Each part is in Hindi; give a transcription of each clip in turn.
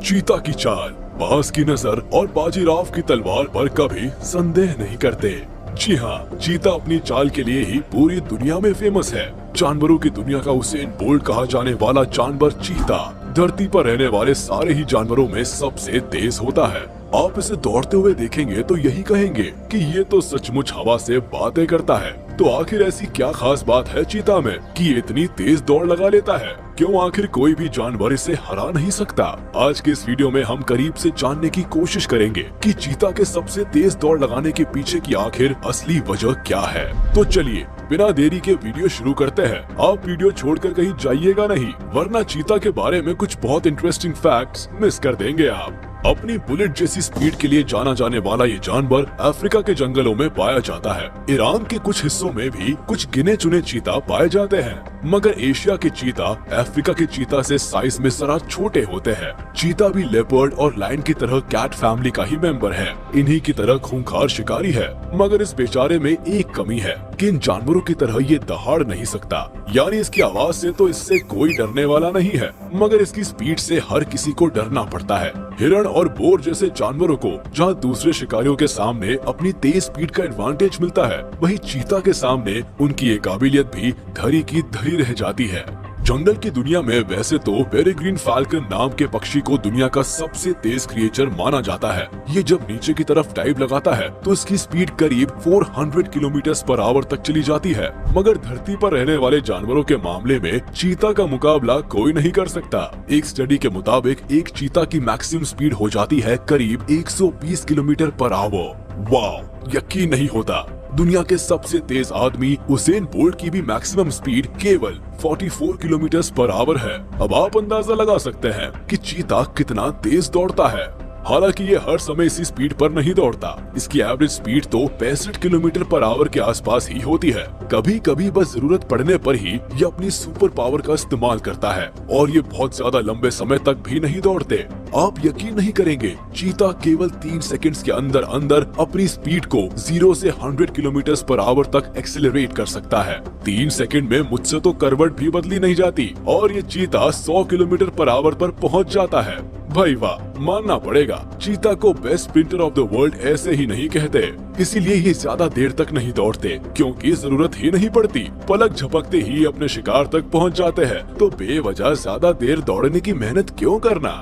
चीता की चाल, बाज की नजर और बाजीराव की तलवार पर कभी संदेह नहीं करते। जी हाँ, चीता अपनी चाल के लिए ही पूरी दुनिया में फेमस है। जानवरों की दुनिया का उसेन बोल्ट कहा जाने वाला जानवर चीता धरती पर रहने वाले सारे ही जानवरों में सबसे तेज होता है। आप इसे दौड़ते हुए देखेंगे तो यही कहेंगे कि ये तो सचमुच हवा से बातें करता है। तो आखिर ऐसी क्या खास बात है चीता में कि ये इतनी तेज दौड़ लगा लेता है? क्यों आखिर कोई भी जानवर इसे हरा नहीं सकता? आज के इस वीडियो में हम करीब से जानने की कोशिश करेंगे कि चीता के सबसे तेज दौड़ लगाने के पीछे की आखिर असली वजह क्या है। तो चलिए बिना देरी के वीडियो शुरू करते हैं। आप वीडियो छोड़कर कहीं जाइएगा नहीं, वरना चीता के बारे में कुछ बहुत इंटरेस्टिंग फैक्ट्स मिस कर देंगे आप। अपनी बुलेट जैसी स्पीड के लिए जाना जाने वाला ये जानवर अफ्रीका के जंगलों में पाया जाता है। ईरान के कुछ हिस्सों में भी कुछ गिने चुने चीता पाए जाते हैं, मगर एशिया के चीता अफ्रीका के चीता से साइज में जरा छोटे होते हैं। चीता भी लेपर्ड और लायन की तरह कैट फैमिली का ही मेंबर है। इन्हीं की तरह खूंखार शिकारी है, मगर इस बेचारे में एक कमी है कि इन जानवरों की तरह ये दहाड़ नहीं सकता। यानी इसकी आवाज से तो इससे कोई डरने वाला नहीं है, मगर इसकी स्पीड से हर किसी को डरना पड़ता है। हिरण और बोर जैसे जानवरों को जहाँ दूसरे शिकारियों के सामने अपनी तेज स्पीड का एडवांटेज मिलता है, वहीं चीता के सामने उनकी ये काबिलियत भी धरी की धरी रह जाती है। जंगल की दुनिया में वैसे तो पेरेग्रीन फाल्कन नाम के पक्षी को दुनिया का सबसे तेज क्रिएचर माना जाता है। ये जब नीचे की तरफ डाइव लगाता है तो इसकी स्पीड करीब 400 किलोमीटर पर आवर तक चली जाती है, मगर धरती पर रहने वाले जानवरों के मामले में चीता का मुकाबला कोई नहीं कर सकता। एक स्टडी के मुताबिक एक चीता की मैक्सिमम स्पीड हो जाती है करीब 120 किलोमीटर पर आवर। वाह, यकीन नहीं होता। दुनिया के सबसे तेज आदमी उसेन बोल्ट की भी मैक्सिमम स्पीड केवल 44 किलोमीटर पर आवर है। अब आप अंदाजा लगा सकते हैं कि चीता कितना तेज दौड़ता है। हालांकि ये हर समय इसी स्पीड पर नहीं दौड़ता। इसकी एवरेज स्पीड तो 65 किलोमीटर पर आवर के आसपास ही होती है। कभी कभी बस जरूरत पड़ने पर ही ये अपनी सुपर पावर का इस्तेमाल करता है, और ये बहुत ज्यादा लंबे समय तक भी नहीं दौड़ते। आप यकीन नहीं करेंगे, चीता केवल 3 सेकंड्स के अंदर अंदर अपनी स्पीड को 0 से 100 किलोमीटर पर आवर तक एक्सेलरेट कर सकता है। 3 सेकंड में मुझसे तो करवट भी बदली नहीं जाती, और ये चीता 100 किलोमीटर पर आवर पर पहुंच जाता है। भाई वाह, मानना पड़ेगा, चीता को best sprinter of the world ऐसे ही नहीं कहते। इसीलिए ये ज्यादा देर तक नहीं दौड़ते, क्योंकि जरूरत ही नहीं पड़ती। पलक झपकते ही अपने शिकार तक पहुंच जाते हैं, तो बेवजह ज्यादा देर दौड़ने की मेहनत क्यों करना।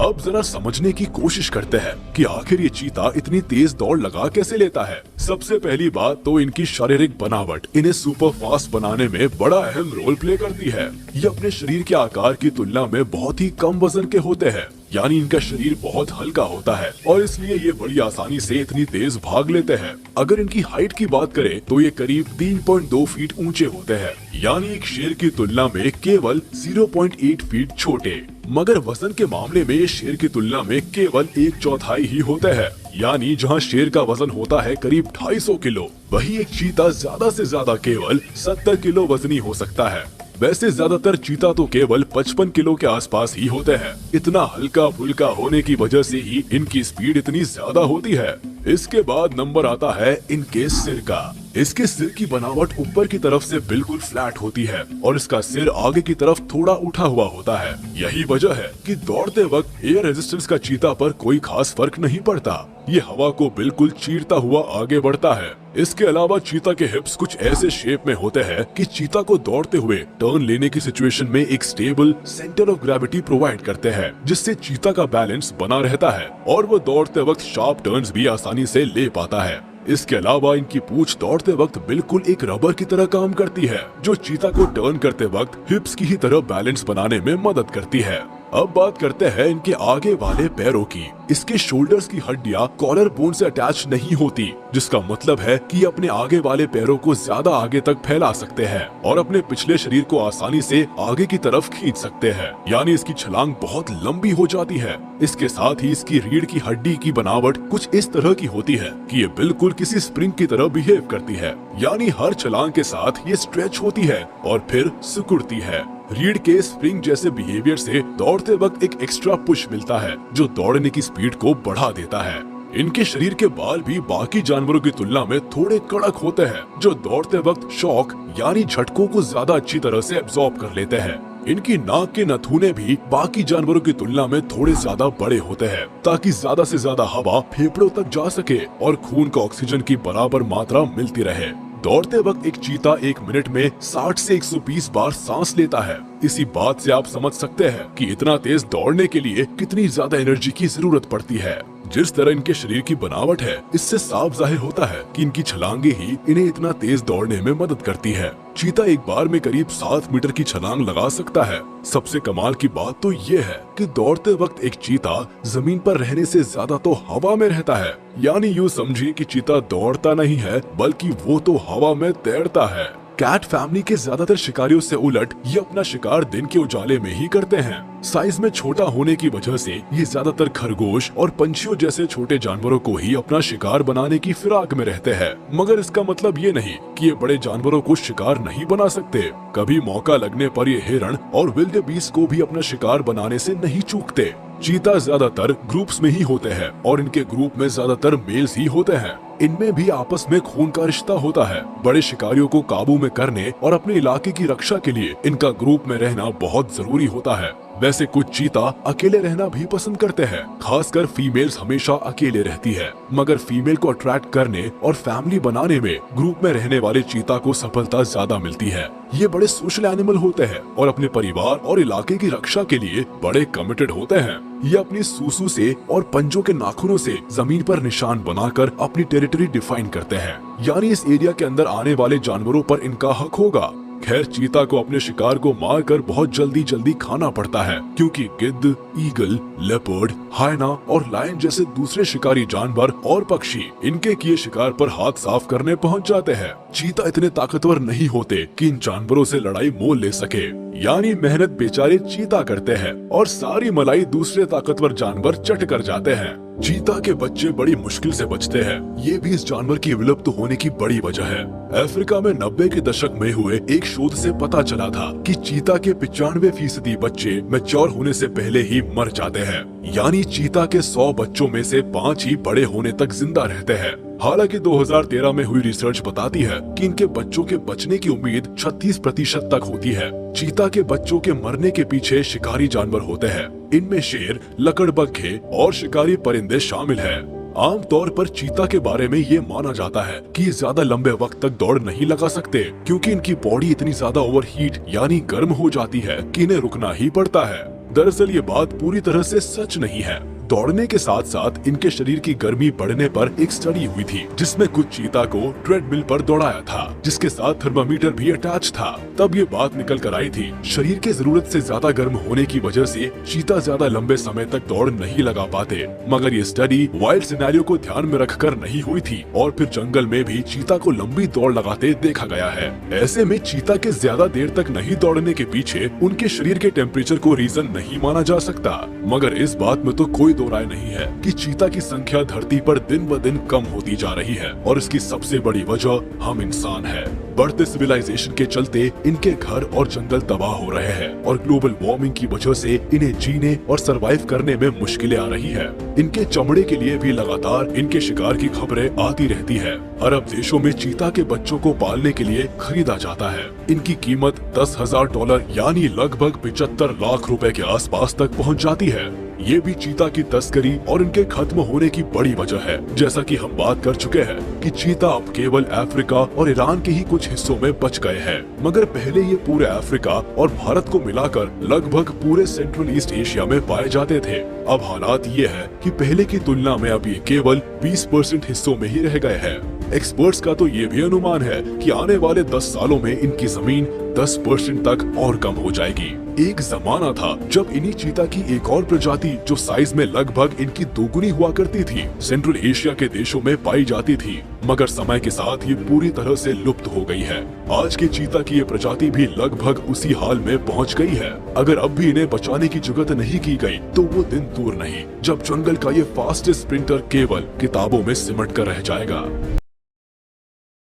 अब जरा समझने की कोशिश करते हैं कि आखिर ये चीता इतनी तेज दौड़ लगा कैसे लेता है। सबसे पहली बात तो इनकी शारीरिक बनावट इन्हें सुपर फास्ट बनाने में बड़ा अहम रोल प्ले करती है। ये अपने शरीर के आकार की तुलना में बहुत ही कम वजन के होते हैं, यानी इनका शरीर बहुत हल्का होता है, और इसलिए ये बड़ी आसानी से इतनी तेज भाग लेते हैं। अगर इनकी हाइट की बात करें तो ये करीब 3.2 फीट ऊंचे होते हैं, यानी एक शेर की तुलना में केवल 0.8 फीट छोटे। मगर वजन के मामले में शेर की तुलना में केवल 1/4 ही होते हैं, यानी जहां शेर का वजन होता है करीब 250 किलो, वही एक चीता ज्यादा से ज्यादा केवल 70 किलो वजनी हो सकता है। वैसे ज्यादातर चीता तो केवल 55 किलो के आसपास ही होते हैं। इतना हल्का फुल्का होने की वजह से ही इनकी स्पीड इतनी ज्यादा होती है। इसके बाद नंबर आता है इनके सिर का। इसके सिर की बनावट ऊपर की तरफ से बिल्कुल फ्लैट होती है, और इसका सिर आगे की तरफ थोड़ा उठा हुआ होता है। यही वजह है कि दौड़ते वक्त एयर रेजिस्टेंस का चीता पर कोई खास फर्क नहीं पड़ता। ये हवा को बिल्कुल चीरता हुआ आगे बढ़ता है। इसके अलावा चीता के हिप्स कुछ ऐसे शेप में होते हैं कि चीता को दौड़ते हुए टर्न लेने की सिचुएशन में एक stable centre of gravity provide करते हैं, जिससे चीता का बैलेंस बना रहता है और वो दौड़ते वक्त शार्प टर्न्स भी आसानी से ले पाता है। इसके अलावा इनकी पूंछ दौड़ते वक्त बिल्कुल एक रबर की तरह काम करती है, जो चीता को टर्न करते वक्त हिप्स की ही तरह बैलेंस बनाने में मदद करती है। अब बात करते हैं इनके आगे वाले पैरों की। इसके शोल्डर्स की हड्डियां कॉलर बोन से अटैच नहीं होती, जिसका मतलब है कि अपने आगे वाले पैरों को ज्यादा आगे तक फैला सकते हैं और अपने पिछले शरीर को आसानी से आगे की तरफ खींच सकते हैं, यानी इसकी छलांग बहुत लंबी हो जाती है। इसके साथ ही इसकी रीढ़ की हड्डी की बनावट कुछ इस तरह की होती है कि ये बिल्कुल किसी स्प्रिंग की तरह बिहेव करती है, यानी हर छलांग के साथ ये स्ट्रेच होती है और फिर सिकुड़ती है। रीढ़ के स्प्रिंग जैसे बिहेवियर से दौड़ते वक्त एक एक्स्ट्रा पुश मिलता है, जो दौड़ने की स्पीड को बढ़ा देता है। इनके शरीर के बाल भी बाकी जानवरों की तुलना में थोड़े कड़क होते हैं, जो दौड़ते वक्त शॉक यानी झटकों को ज्यादा अच्छी तरह से एब्जॉर्ब कर लेते हैं। इनकी नाक के नथुने भी बाकी जानवरों की तुलना में थोड़े ज्यादा बड़े होते हैं, ताकि ज्यादा से ज्यादा हवा फेफड़ों तक जा सके और खून को ऑक्सीजन की बराबर मात्रा मिलती रहे। दौड़ते वक्त एक चीता 1 मिनट में 60 से 120 बार सांस लेता है। इसी बात से आप समझ सकते हैं कि इतना तेज दौड़ने के लिए कितनी ज्यादा एनर्जी की जरूरत पड़ती है। जिस तरह इनके शरीर की बनावट है, इससे साफ जाहिर होता है कि इनकी छलांगे ही इन्हें इतना तेज दौड़ने में मदद करती है। चीता एक बार में करीब 7 मीटर की छलांग लगा सकता है। सबसे कमाल की बात तो ये है कि दौड़ते वक्त एक चीता जमीन पर रहने से ज्यादा तो हवा में रहता है। यानी यूँ समझिए कि चीता दौड़ता नहीं है, बल्कि वो तो हवा में तैरता है। कैट फैमिली के ज्यादातर शिकारियों से उलट ये अपना शिकार दिन के उजाले में ही करते हैं। साइज में छोटा होने की वजह से ये ज्यादातर खरगोश और पंछियों जैसे छोटे जानवरों को ही अपना शिकार बनाने की फिराक में रहते हैं। मगर इसका मतलब ये नहीं कि ये बड़े जानवरों को शिकार नहीं बना सकते। कभी मौका लगने पर ये हिरण और विल्डेबीस्ट को भी अपना शिकार बनाने से नहीं चूकते। चीता ज्यादातर ग्रुप्स में ही होते हैं और इनके ग्रुप में ज्यादातर मेल्स ही होते हैं। इनमें भी आपस में खून का रिश्ता होता है। बड़े शिकारियों को काबू में करने और अपने इलाके की रक्षा के लिए इनका ग्रुप में रहना बहुत जरूरी होता है। वैसे कुछ चीता अकेले रहना भी पसंद करते हैं, खासकर फीमेल्स हमेशा अकेले रहती है। मगर फीमेल को अट्रैक्ट करने और फैमिली बनाने में ग्रुप में रहने वाले चीता को सफलता ज्यादा मिलती है। ये बड़े सोशल एनिमल होते हैं और अपने परिवार और इलाके की रक्षा के लिए बड़े कमिटेड होते हैं। ये अपनी सूसू से और पंजों के नाखूनों से जमीन पर निशान बनाकर अपनी टेरिटरी डिफाइन करते हैं, यानी इस एरिया के अंदर आने वाले जानवरों पर इनका हक होगा। खैर, चीता को अपने शिकार को मारकर बहुत जल्दी खाना पड़ता है, क्योंकि गिद्ध, ईगल, लेपर्ड, हायना और लायन जैसे दूसरे शिकारी जानवर और पक्षी इनके किए शिकार पर हाथ साफ करने पहुंच जाते हैं। चीता इतने ताकतवर नहीं होते कि इन जानवरों से लड़ाई मोल ले सके, यानी मेहनत बेचारे चीता करते हैं और सारी मलाई दूसरे ताकतवर जानवर चट कर जाते हैं। चीता के बच्चे बड़ी मुश्किल से बचते हैं। ये भी इस जानवर की विलुप्त होने की बड़ी वजह है। अफ्रीका में 90 के दशक में हुए एक शोध से पता चला था कि चीता के 95% बच्चे मैच्योर होने से पहले ही मर जाते हैं। यानी चीता के 100 बच्चों में से 5 ही बड़े होने तक जिंदा रहते हैं। हालांकि 2013 में हुई रिसर्च बताती है कि इनके बच्चों के बचने की उम्मीद 36% तक होती है। चीता के बच्चों के मरने के पीछे शिकारी जानवर होते हैं। इनमें शेर, लकड़बग्घे और शिकारी परिंदे शामिल हैं। आमतौर पर चीता के बारे में ये माना जाता है कि ये ज्यादा लंबे वक्त तक दौड़ नहीं लगा सकते, क्योंकि इनकी बॉडी इतनी ज्यादा ओवरहीट यानी गर्म हो जाती है कि इन्हें रुकना ही पड़ता है। दरअसल ये बात पूरी तरह से सच नहीं है। दौड़ने के साथ साथ इनके शरीर की गर्मी बढ़ने पर एक स्टडी हुई थी, जिसमें कुछ चीता को ट्रेडमिल पर दौड़ाया था, जिसके साथ थर्मामीटर भी अटैच था। तब ये बात निकल कर आई थी, शरीर के जरूरत से ज्यादा गर्म होने की वजह से चीता ज्यादा लंबे समय तक दौड़ नहीं लगा पाते। मगर ये स्टडी वाइल्ड सिनेरियो को ध्यान में रखकर नहीं हुई थी और फिर जंगल में भी चीता को लंबी दौड़ लगाते देखा गया है। ऐसे में चीता के ज्यादा देर तक नहीं दौड़ने के पीछे उनके शरीर के टेम्परेचर को रीजन नहीं माना जा सकता। मगर इस बात में तो कोई दो राय नहीं है कि चीता की संख्या धरती पर दिन ब दिन कम होती जा रही है और इसकी सबसे बड़ी वजह हम इंसान हैं। बढ़ते सिविलाइजेशन के चलते इनके घर और जंगल तबाह हो रहे हैं और ग्लोबल वार्मिंग की वजह से इन्हें जीने और सरवाइव करने में मुश्किलें आ रही है। इनके चमड़े के लिए भी लगातार इनके शिकार की खबरें आती रहती है। अरब देशों में चीता के बच्चों को पालने के लिए खरीदा जाता है। इनकी कीमत $10,000 यानी लगभग 75 लाख रुपए के आसपास तक पहुंच जाती है। ये भी चीता की तस्करी और इनके खत्म होने की बड़ी वजह है। जैसा कि हम बात कर चुके हैं कि चीता अब केवल अफ्रीका और ईरान के ही कुछ हिस्सों में बच गए हैं, मगर पहले ये पूरे अफ्रीका और भारत को मिलाकर लगभग पूरे सेंट्रल ईस्ट एशिया में पाए जाते थे। अब हालात ये है कि पहले की तुलना में अब ये केवल 20% हिस्सों में ही रह गए हैं। एक्सपर्ट्स का तो ये भी अनुमान है कि आने वाले 10 सालों में इनकी जमीन 10% तक और कम हो जाएगी। एक जमाना था जब इन्हीं चीता की एक और प्रजाति जो साइज में लगभग इनकी दोगुनी हुआ करती थी, सेंट्रल एशिया के देशों में पाई जाती थी, मगर समय के साथ ये पूरी तरह से लुप्त हो गई है। आज के चीता की ये प्रजाति भी लगभग उसी हाल में पहुंच गई है। अगर अब भी इन्हें बचाने की जुगत नहीं की गई तो वो दिन दूर नहीं जब जंगल का ये फास्टेस्ट स्प्रिंटर केवल किताबों में सिमट कर रह जाएगा।